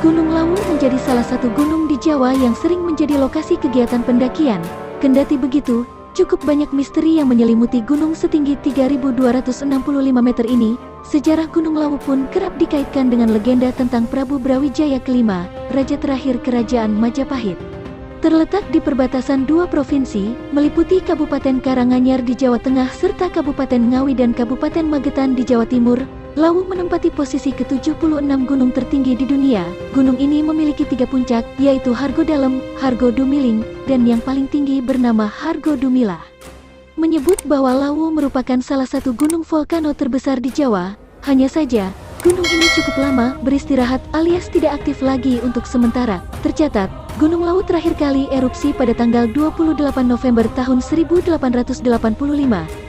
Gunung Lawu menjadi salah satu gunung di Jawa yang sering menjadi lokasi kegiatan pendakian. Kendati begitu, cukup banyak misteri yang menyelimuti gunung setinggi 3.265 meter ini. Sejarah Gunung Lawu pun kerap dikaitkan dengan legenda tentang Prabu Brawijaya kelima, raja terakhir Kerajaan Majapahit. Terletak di perbatasan dua provinsi, meliputi Kabupaten Karanganyar di Jawa Tengah serta Kabupaten Ngawi dan Kabupaten Magetan di Jawa Timur, Lawu menempati posisi ke-76 gunung tertinggi di dunia. Gunung ini memiliki 3 puncak, yaitu Hargo Dalem, Hargo Dumiling, dan yang paling tinggi bernama Hargo Dumilah. Menyebut bahwa Lawu merupakan salah satu gunung volcano terbesar di Jawa, hanya saja, gunung ini cukup lama beristirahat alias tidak aktif lagi untuk sementara. Tercatat, Gunung Lawu terakhir kali erupsi pada tanggal 28 November tahun 1885.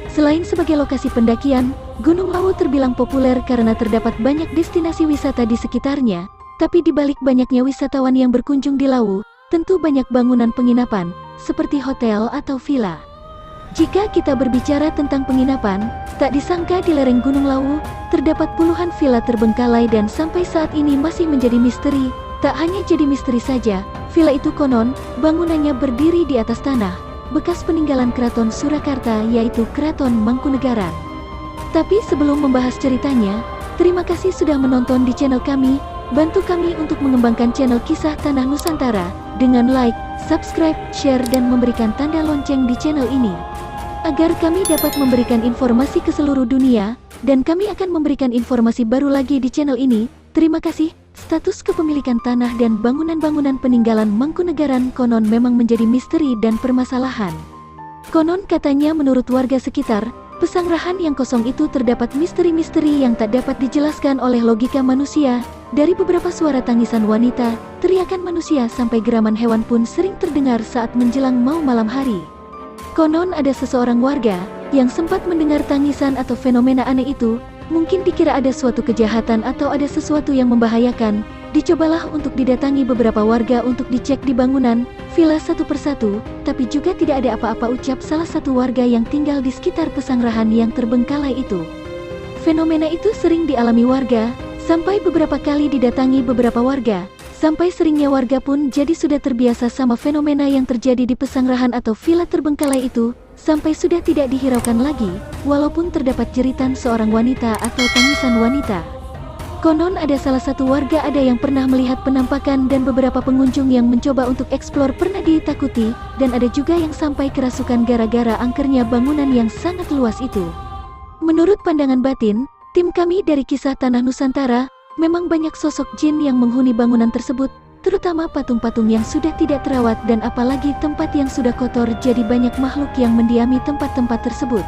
Selain sebagai lokasi pendakian, Gunung Lawu terbilang populer karena terdapat banyak destinasi wisata di sekitarnya. Tapi di balik banyaknya wisatawan yang berkunjung di Lawu, tentu banyak bangunan penginapan, seperti hotel atau villa. Jika kita berbicara tentang penginapan, tak disangka di lereng Gunung Lawu, terdapat puluhan villa terbengkalai dan sampai saat ini masih menjadi misteri. Tak hanya jadi misteri saja, villa itu konon, bangunannya berdiri di atas tanah, bekas peninggalan Keraton Surakarta yaitu Keraton Mangkunegaran. Tapi sebelum membahas ceritanya, terima kasih sudah menonton di channel kami, bantu kami untuk mengembangkan channel Kisah Tanah Nusantara, dengan like, subscribe, share dan memberikan tanda lonceng di channel ini. Agar kami dapat memberikan informasi ke seluruh dunia, dan kami akan memberikan informasi baru lagi di channel ini. Terima kasih. Status kepemilikan tanah dan bangunan-bangunan peninggalan Mangkunegaran konon memang menjadi misteri dan permasalahan. Konon katanya menurut warga sekitar, pesanggrahan yang kosong itu terdapat misteri-misteri yang tak dapat dijelaskan oleh logika manusia. Dari beberapa suara tangisan wanita, teriakan manusia sampai geraman hewan pun sering terdengar saat menjelang mau malam hari. Konon ada seseorang warga yang sempat mendengar tangisan atau fenomena aneh itu. Mungkin dikira ada suatu kejahatan atau ada sesuatu yang membahayakan. Dicobalah untuk didatangi beberapa warga untuk dicek di bangunan, villa satu persatu, tapi juga tidak ada apa-apa, ucap salah satu warga yang tinggal di sekitar pesanggrahan yang terbengkalai itu. Fenomena itu sering dialami warga, sampai beberapa kali didatangi beberapa warga. Sampai seringnya warga pun jadi sudah terbiasa sama fenomena yang terjadi di pesanggrahan atau villa terbengkalai itu, sampai sudah tidak dihiraukan lagi, walaupun terdapat jeritan seorang wanita atau tangisan wanita. Konon ada salah satu warga ada yang pernah melihat penampakan dan beberapa pengunjung yang mencoba untuk eksplor pernah ditakuti, dan ada juga yang sampai kerasukan gara-gara angkernya bangunan yang sangat luas itu. Menurut pandangan batin, tim kami dari Kisah Tanah Nusantara, memang banyak sosok jin yang menghuni bangunan tersebut, terutama patung-patung yang sudah tidak terawat dan apalagi tempat yang sudah kotor, jadi banyak makhluk yang mendiami tempat-tempat tersebut.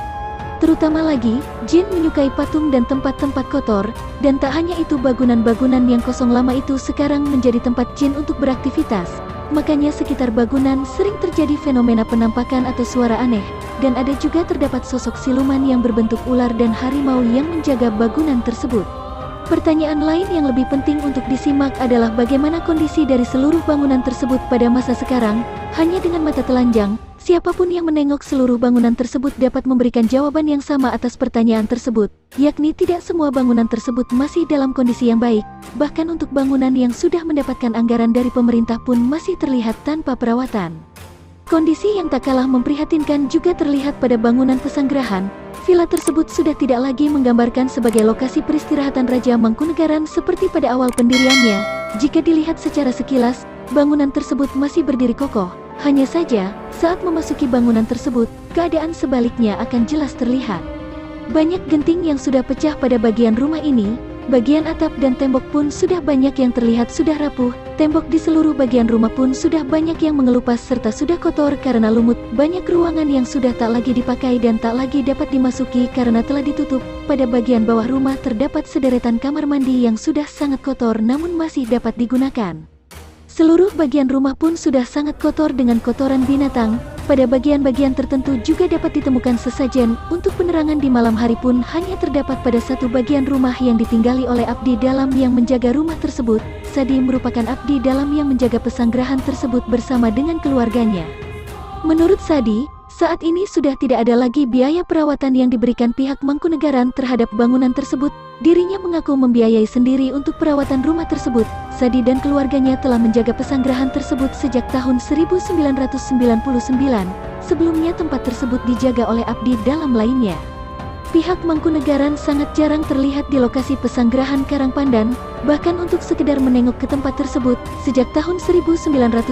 Terutama lagi, jin menyukai patung dan tempat-tempat kotor, dan tak hanya itu bangunan-bangunan yang kosong lama itu sekarang menjadi tempat jin untuk beraktivitas. Makanya sekitar bangunan sering terjadi fenomena penampakan atau suara aneh, dan ada juga terdapat sosok siluman yang berbentuk ular dan harimau yang menjaga bangunan tersebut. Pertanyaan lain yang lebih penting untuk disimak adalah bagaimana kondisi dari seluruh bangunan tersebut pada masa sekarang. Hanya dengan mata telanjang, siapapun yang menengok seluruh bangunan tersebut dapat memberikan jawaban yang sama atas pertanyaan tersebut, yakni tidak semua bangunan tersebut masih dalam kondisi yang baik. Bahkan untuk bangunan yang sudah mendapatkan anggaran dari pemerintah pun masih terlihat tanpa perawatan. Kondisi yang tak kalah memprihatinkan juga terlihat pada bangunan pesanggrahan. Villa tersebut sudah tidak lagi menggambarkan sebagai lokasi peristirahatan Raja Mangkunegaran seperti pada awal pendiriannya. Jika dilihat secara sekilas, bangunan tersebut masih berdiri kokoh. Hanya saja, saat memasuki bangunan tersebut, keadaan sebaliknya akan jelas terlihat. Banyak genting yang sudah pecah pada bagian rumah ini. Bagian atap dan tembok pun sudah banyak yang terlihat sudah rapuh. Tembok di seluruh bagian rumah pun sudah banyak yang mengelupas serta sudah kotor karena lumut. Banyak ruangan yang sudah tak lagi dipakai dan tak lagi dapat dimasuki karena telah ditutup. Pada bagian bawah rumah terdapat sederetan kamar mandi yang sudah sangat kotor namun masih dapat digunakan. Seluruh bagian rumah pun sudah sangat kotor dengan kotoran binatang. Pada bagian-bagian tertentu juga dapat ditemukan sesajen. Untuk penerangan di malam hari pun hanya terdapat pada satu bagian rumah yang ditinggali oleh abdi dalam yang menjaga rumah tersebut. Sadi merupakan abdi dalam yang menjaga pesanggrahan tersebut bersama dengan keluarganya. Menurut Sadi, Saat ini sudah tidak ada lagi biaya perawatan yang diberikan pihak Mangkunegaran terhadap bangunan tersebut. Dirinya mengaku membiayai sendiri untuk perawatan rumah tersebut. Sadi dan keluarganya telah menjaga pesanggerahan tersebut sejak tahun 1999. Sebelumnya tempat tersebut dijaga oleh abdi dalam lainnya. Pihak Mangkunegaran sangat jarang terlihat di lokasi pesanggerahan Karangpandan, bahkan untuk sekedar menengok ke tempat tersebut. Sejak tahun 1999,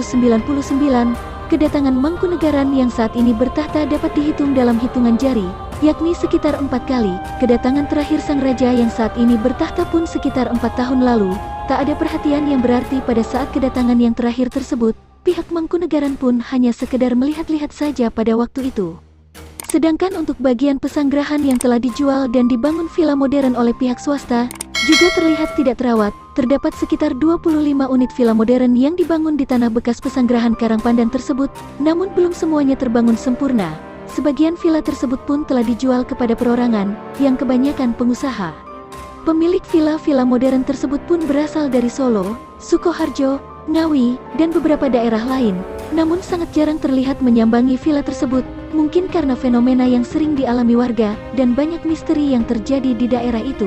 kedatangan Mangkunegaran yang saat ini bertahta dapat dihitung dalam hitungan jari, yakni sekitar 4 kali. Kedatangan terakhir sang raja yang saat ini bertahta pun sekitar 4 tahun lalu. Tak ada perhatian yang berarti pada saat kedatangan yang terakhir tersebut. Pihak Mangkunegaran pun hanya sekedar melihat-lihat saja pada waktu itu. Sedangkan untuk bagian pesanggerahan yang telah dijual dan dibangun villa modern oleh pihak swasta, juga terlihat tidak terawat. Terdapat sekitar 25 unit villa modern yang dibangun di tanah bekas pesanggerahan Karangpandan tersebut, namun belum semuanya terbangun sempurna. Sebagian villa tersebut pun telah dijual kepada perorangan, yang kebanyakan pengusaha. Pemilik villa-villa modern tersebut pun berasal dari Solo, Sukoharjo, Ngawi, dan beberapa daerah lain, namun sangat jarang terlihat menyambangi villa tersebut, mungkin karena fenomena yang sering dialami warga, dan banyak misteri yang terjadi di daerah itu.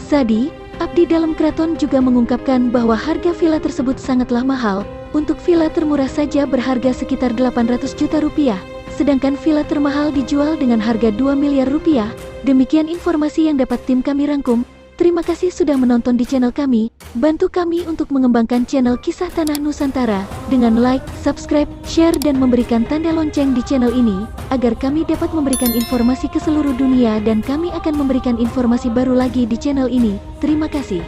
Sadi, abdi dalam keraton, juga mengungkapkan bahwa harga villa tersebut sangatlah mahal. Untuk villa termurah saja berharga sekitar 800 juta rupiah, sedangkan villa termahal dijual dengan harga 2 miliar rupiah. Demikian informasi yang dapat tim kami rangkum. Terima kasih sudah menonton di channel kami. Bantu kami untuk mengembangkan channel Kisah Tanah Nusantara dengan like, subscribe, share, dan memberikan tanda lonceng di channel ini, agar kami dapat memberikan informasi ke seluruh dunia, dan kami akan memberikan informasi baru lagi di channel ini. Terima kasih.